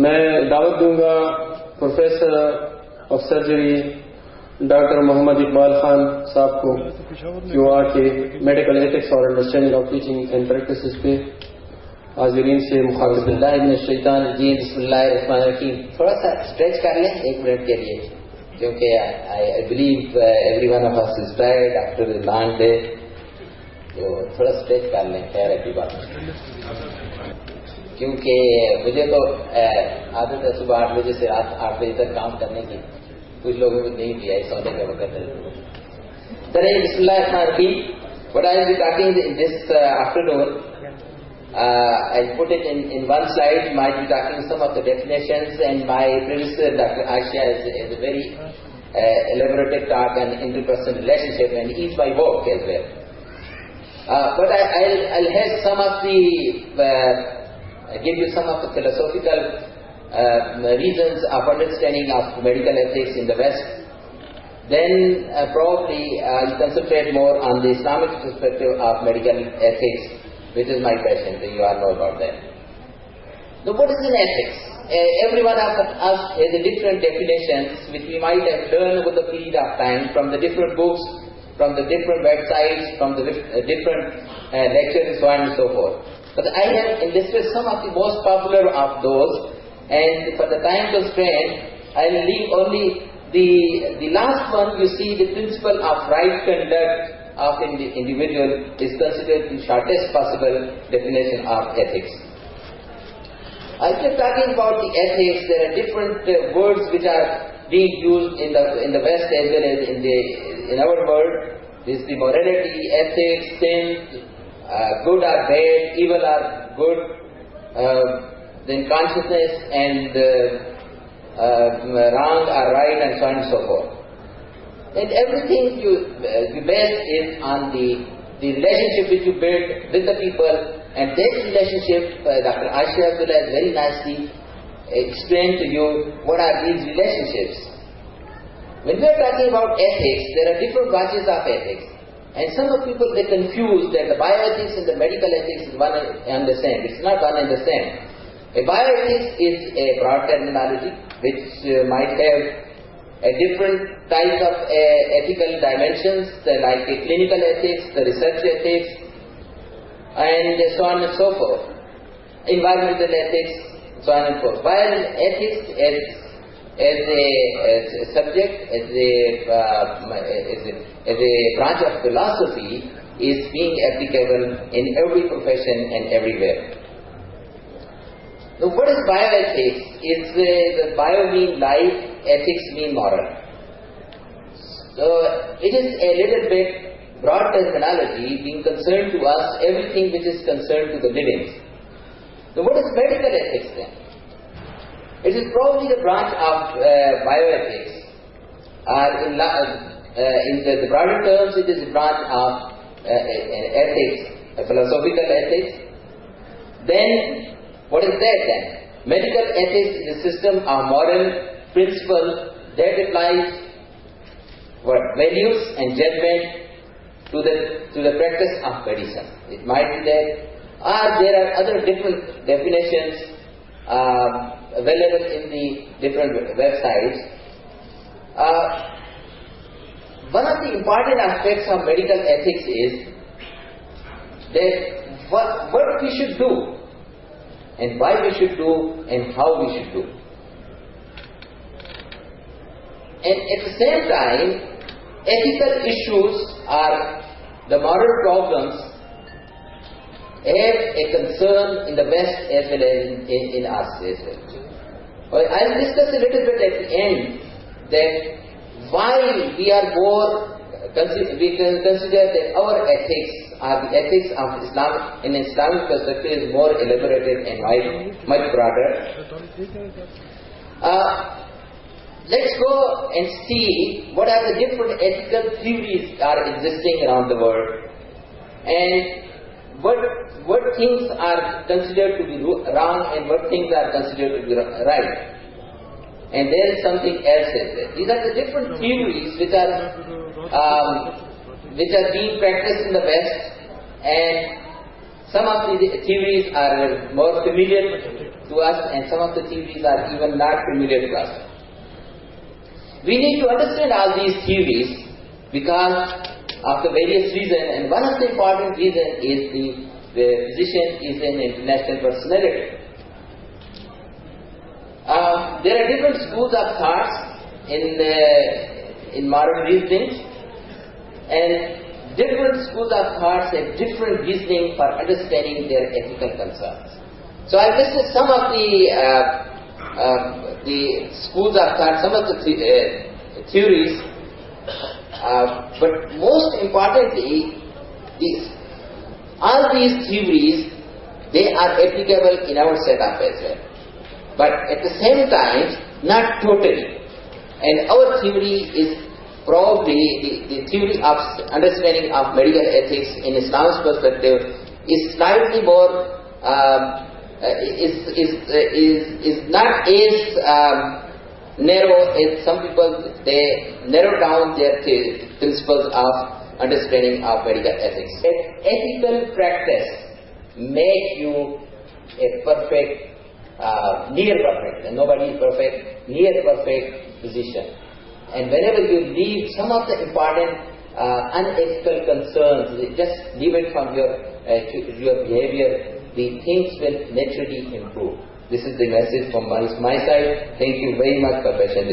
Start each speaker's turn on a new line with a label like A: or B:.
A: मैं दावत दूंगा professor of surgery doctor Mohammad Iqbal Khan साहब को कि वो आके मेडिकल एथिक्स और understanding of teaching and practices पे हाजिरीन से
B: बिस्मिल्लाहिर्रहमानिर्रहीम। थोड़ा सा स्ट्रेच कर लें 1 मिनट के लिए, क्योंकि I believe every one of us is tired after the long day, तो थोड़ा स्ट्रेच कर लें, खैर है की बात। क्योंकि मुझे तो आदत है सुबह 8 बजे से रात 8 बजे तक काम करने की, कुछ लोगों को नहीं दिया इस सोने का वक्त है। चलिए बिस्मिल्लाहिर्रहमानिर्रहीम। What I will be talking in this afternoon, I'll put it in one slide. Might be talking some of the definitions, and my predecessor Dr. Aisha is a very elaborated talk on interpersonal relationship, and he's my work as well. But I'll have some of the give you some of the philosophical reasons of understanding of medical ethics in the West. Then probably I'll concentrate more on the Islamic perspective of medical ethics, which is my passion, so you all know about that. Now what is an ethics? Every one of us has a different definitions which we might have learned over the period of time from the different books, from the different websites, from the different lectures and so on and so forth. But I have enlisted some of the most popular of those, and for the time constraint, I will leave only the last one. You see, the principle of right conduct of an individual is considered the shortest possible definition of ethics. After talking about the ethics, there are different words which are being used in the West as well as in our world. This is the morality, ethics, sin, good or bad, evil or good, then consciousness and wrong or right, and so on and so forth. And everything you base is on the relationship which you build with the people, and that relationship Dr. Aisha Abdullah has very nicely explained to you what are these relationships. When we are talking about ethics, there are different branches of ethics. And some of people, they confuse that the bioethics and the medical ethics is one and the same. It's not one and the same. A bioethics is a broad terminology which might have a different type of ethical dimensions, like a clinical ethics, the research ethics, and so on and so forth. Environmental ethics, so on and so forth. While ethics as a subject, as a branch of philosophy, is being applicable in every profession and everywhere. Now, what is bioethics? The bio mean life, ethics mean moral. So it is a little bit broad terminology, being concerned to us everything which is concerned to the living. Now, what is medical ethics then? It is probably the branch of bioethics. In the broader terms, it is a branch of ethics, a philosophical ethics. Then, what is that then? Medical ethics is a system of moral principles that applies values and judgment to the practice of medicine. It might be that, or there are other different definitions available in the different websites. One of the important aspects of medical ethics is that what we should do, and why we should do, and how we should do. And at the same time, ethical issues are the moral problems have a concern in the West as well as in us as well. I'll discuss a little bit at the end that why we are more, we can consider that our ethics are the ethics of Islam in Islamic perspective is more elaborated and much broader. Let's go and see what are the different ethical theories are existing around the world, and what things are considered to be wrong and what things are considered to be right. And there is something else as well. These are the different theories which are being practiced in the West, and some of the theories are more familiar to us, and some of the theories are even not familiar to us. We need to understand all these theories because of the various reasons, and one of the important reasons is the physician is an international personality. There are different schools of thoughts in modern reasoning, and different schools of thoughts have different reasoning for understanding their ethical concerns. So I listed some of the schools of thought, some of the theories, but most importantly, all these theories, they are applicable in our setup as well. But at the same time, not totally. And our theory is probably the theory of understanding of medical ethics in Islam's perspective is slightly more is not as narrow as some people. They narrow down their principles of understanding of medical ethics. Ethical practice make you a perfect, near perfect, and nobody is perfect, near perfect physician. And whenever you leave some of the important unethical concerns, just leave it from your behavior, the things will naturally improve. This is the message from my side. Thank you very much for patiently.